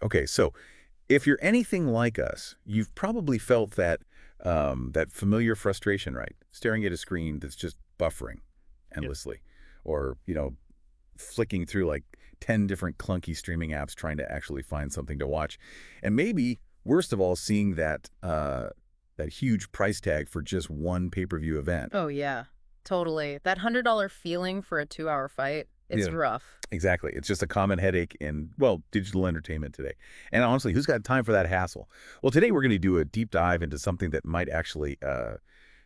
Okay, so if you're anything like us, you've probably felt that familiar frustration, right? Staring at a screen that's just buffering Yep. endlessly, or flicking through like 10 different clunky streaming apps trying to actually find something to watch, and maybe worst of all, seeing that huge price tag for just one pay-per-view event. Oh, yeah, totally. That $100 feeling for a 2-hour fight, it's Yeah, rough. exactly. It's just a common headache in, well, digital entertainment today. And honestly, who's got time for that hassle? Well, today we're going to do a deep dive into something that might actually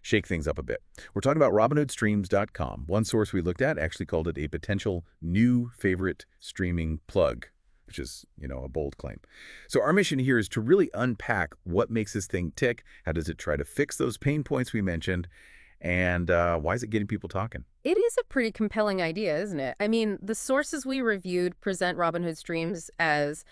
shake things up a bit. We're talking about RobinhoodStreams.com. One source we looked at actually called it a potential new favorite streaming plug, which is, a bold claim. So our mission here is to really unpack what makes this thing tick, how does it try to fix those pain points we mentioned, and why is it getting people talking? It is a pretty compelling idea, isn't it? I mean, the sources we reviewed present Robinhood Streams as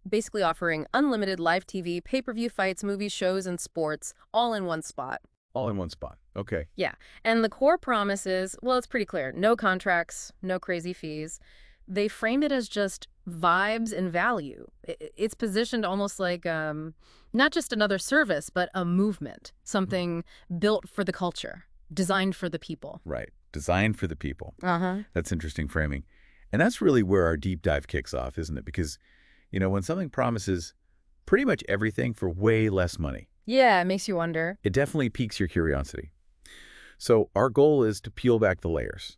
basically offering unlimited live TV, pay-per-view fights, movies, shows, and sports all in one spot. All in one spot. Okay. Yeah. And the core promise is, well, it's pretty clear. No contracts, no crazy fees. They frame it as just vibes and value. It's positioned almost like not just another service, but a movement, something built for the culture, designed for the people. Right. Designed for the people. Uh-huh. That's interesting framing. And that's really where our deep dive kicks off, isn't it? Because, when something promises pretty much everything for way less money, Yeah, it makes you wonder. it definitely piques your curiosity. So our goal is to peel back the layers,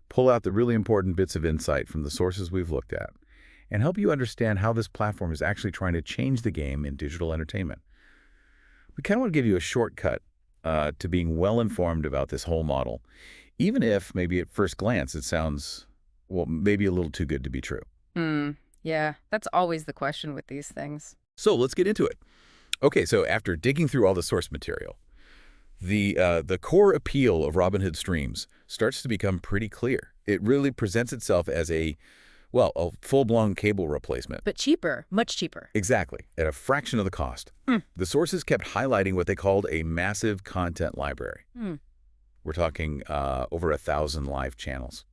pull out the really important bits of insight from the sources we've looked at, and help you understand how this platform is actually trying to change the game in digital entertainment. We kind of want to give you a shortcut to being well-informed about this whole model, even if maybe at first glance it sounds, well, maybe a little too good to be true. Hmm. Yeah, that's always the question with these things. So let's get into it. Okay, so after digging through all the source material, the core appeal of Robinhood Streams starts to become pretty clear. It really presents itself as a full-blown cable replacement. But cheaper, much cheaper. Exactly, at a fraction of the cost. The sources kept highlighting what they called a massive content library. Hmm. We're talking over 1,000 live channels.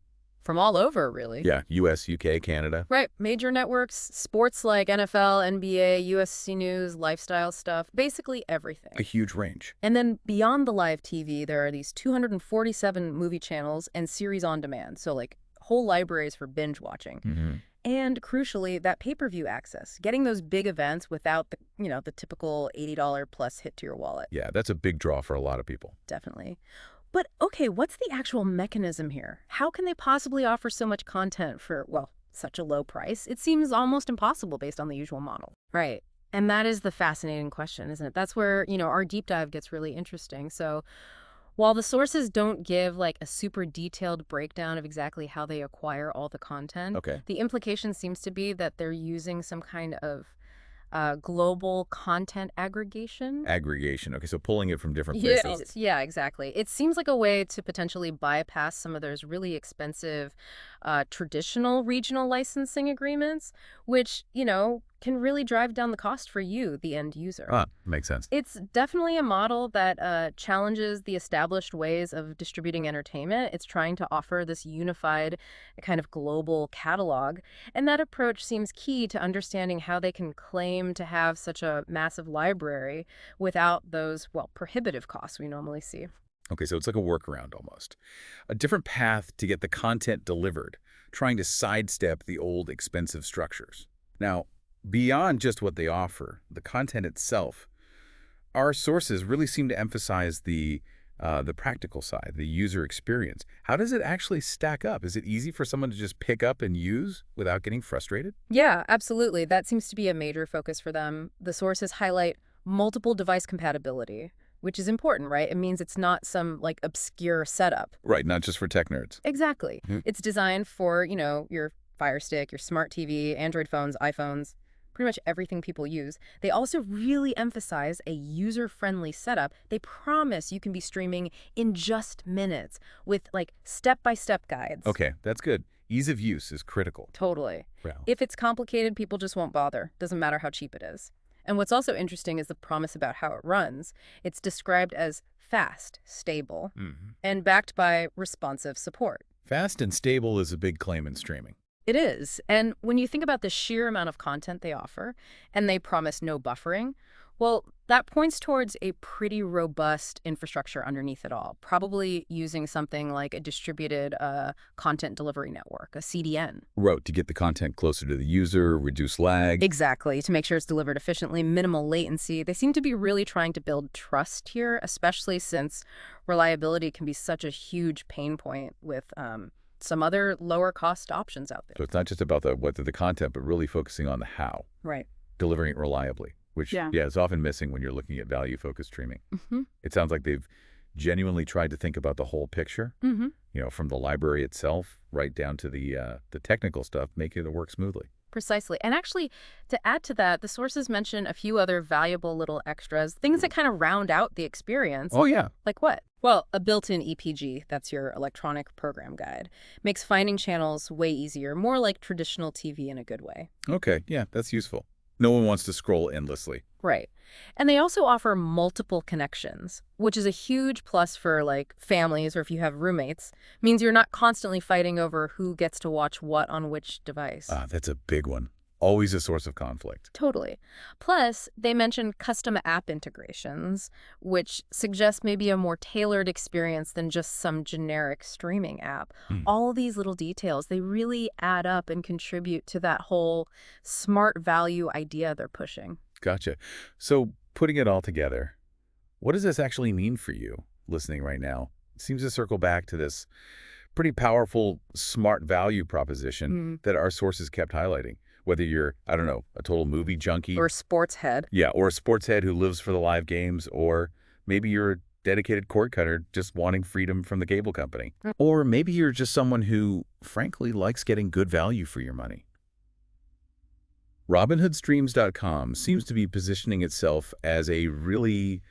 From all over, really. Yeah, US, UK, Canada. Right. Major networks, sports like NFL, NBA, USC News, lifestyle stuff, basically everything. A huge range. And then beyond the live TV, there are these 247 movie channels and series on demand. So like whole libraries for binge watching. Mm-hmm. And crucially, that pay-per-view access, getting those big events without the typical $80 plus hit to your wallet. Yeah, that's a big draw for a lot of people. Definitely. But okay, what's the actual mechanism here? How can they possibly offer so much content for, well, such a low price? It seems almost impossible based on the usual model. Right. And that is the fascinating question, isn't it? That's where, our deep dive gets really interesting. So while the sources don't give like a super detailed breakdown of exactly how they acquire all the content, Okay. the implication seems to be that they're using some kind of global content aggregation. Aggregation. Okay, so pulling it from different Yeah, places. yeah, exactly. It seems like a way to potentially bypass some of those really expensive traditional regional licensing agreements, which, can really drive down the cost for you, the end user. Makes sense. It's definitely a model that challenges the established ways of distributing entertainment. It's trying to offer this unified kind of global catalog. And that approach seems key to understanding how they can claim to have such a massive library without those, well, prohibitive costs we normally see. Okay, so it's like a workaround almost. A different path to get the content delivered, trying to sidestep the old expensive structures. Now, beyond just what they offer, the content itself, our sources really seem to emphasize the practical side, the user experience. How does it actually stack up? Is it easy for someone to just pick up and use without getting frustrated? Yeah, absolutely. That seems to be a major focus for them. The sources highlight multiple device compatibility, which is important, right? It means it's not some like obscure setup. Right, not just for tech nerds. Exactly. Mhm. It's designed for, your Firestick, your smart TV, Android phones, iPhones, pretty much everything people use. They also really emphasize a user-friendly setup. They promise you can be streaming in just minutes with like step-by-step guides. Okay, that's good. Ease of use is critical. Totally. Well, If it's complicated, people just won't bother. Doesn't matter how cheap it is. And what's also interesting is the promise about how it runs. It's described as fast, stable, and backed by responsive support. fast and stable is a big claim in streaming. It is. And when you think about the sheer amount of content they offer, and they promise no buffering, well, that points towards a pretty robust infrastructure underneath it all, probably using something like a distributed content delivery network, a CDN. Wrote to get the content closer to the user, reduce lag. Exactly, to make sure it's delivered efficiently, minimal latency. They seem to be really trying to build trust here, especially since reliability can be such a huge pain point with some other lower cost options out So there. it's not just about the content, but really focusing on the how, Right. delivering it reliably, which, Yeah. yeah, is often missing when you're looking at value-focused streaming. Mm-hmm. It sounds like they've genuinely tried to think about the whole picture, Mm-hmm. from the library itself right down to the technical stuff, making it work smoothly. Precisely. And actually, to add to that, the sources mention a few other valuable little extras, things that kind of round out the experience. Oh, yeah. Like what? Well, a built-in EPG, that's your electronic program guide, makes finding channels way easier, more like traditional TV in a good way. Okay, yeah, that's useful. No one wants to scroll endlessly. Right. And they also offer multiple connections, which is a huge plus for like families or if you have roommates. Means you're not constantly fighting over who gets to watch what on which device. Ah, that's a big one. Always a source of conflict. Totally. Plus, they mentioned custom app integrations, which suggests maybe a more tailored experience than just some generic streaming app. Hmm. All these little details, they really add up and contribute to that whole smart value idea they're pushing. Gotcha. So putting it all together, what does this actually mean for you listening right now? It seems to circle back to this pretty powerful, smart value proposition that our sources kept highlighting. Whether you're, I don't know, a total movie junkie. Or sports head. Yeah, or a sports head who lives for the live games, or maybe you're a dedicated cord cutter just wanting freedom from the cable company. Or maybe you're just someone who, frankly, likes getting good value for your money. RobinhoodStreams.com seems to be positioning itself as a really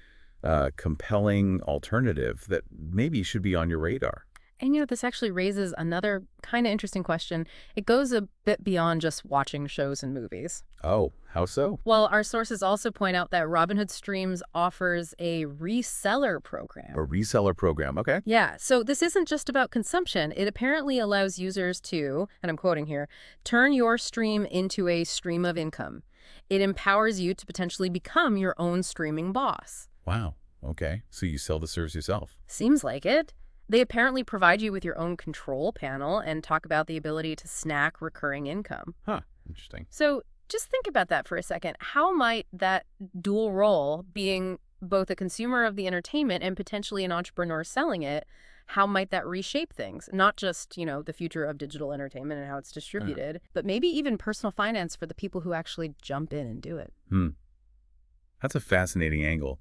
compelling alternative that maybe should be on your radar. And this actually raises another kind of interesting question. It goes a bit beyond just watching shows and movies. Oh, how so? Well, our sources also point out that Robinhood Streams offers a reseller program. A reseller program, okay. Yeah, so this isn't just about consumption. It apparently allows users to, and I'm quoting here, turn your stream into a stream of income. It empowers you to potentially become your own streaming boss. Wow, okay. So you sell the service yourself. Seems like it. They apparently provide you with your own control panel and talk about the ability to snack recurring income. Huh, interesting. So just think about that for a second. How might that dual role, being both a consumer of the entertainment and potentially an entrepreneur selling it, how might that reshape things? Not just, the future of digital entertainment and how it's distributed, but maybe even personal finance for the people who actually jump in and do it. That's a fascinating angle.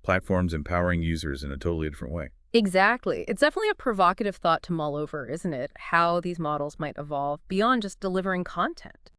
Platforms empowering users in a totally different way. Exactly. It's definitely a provocative thought to mull over, isn't it? How these models might evolve beyond just delivering content.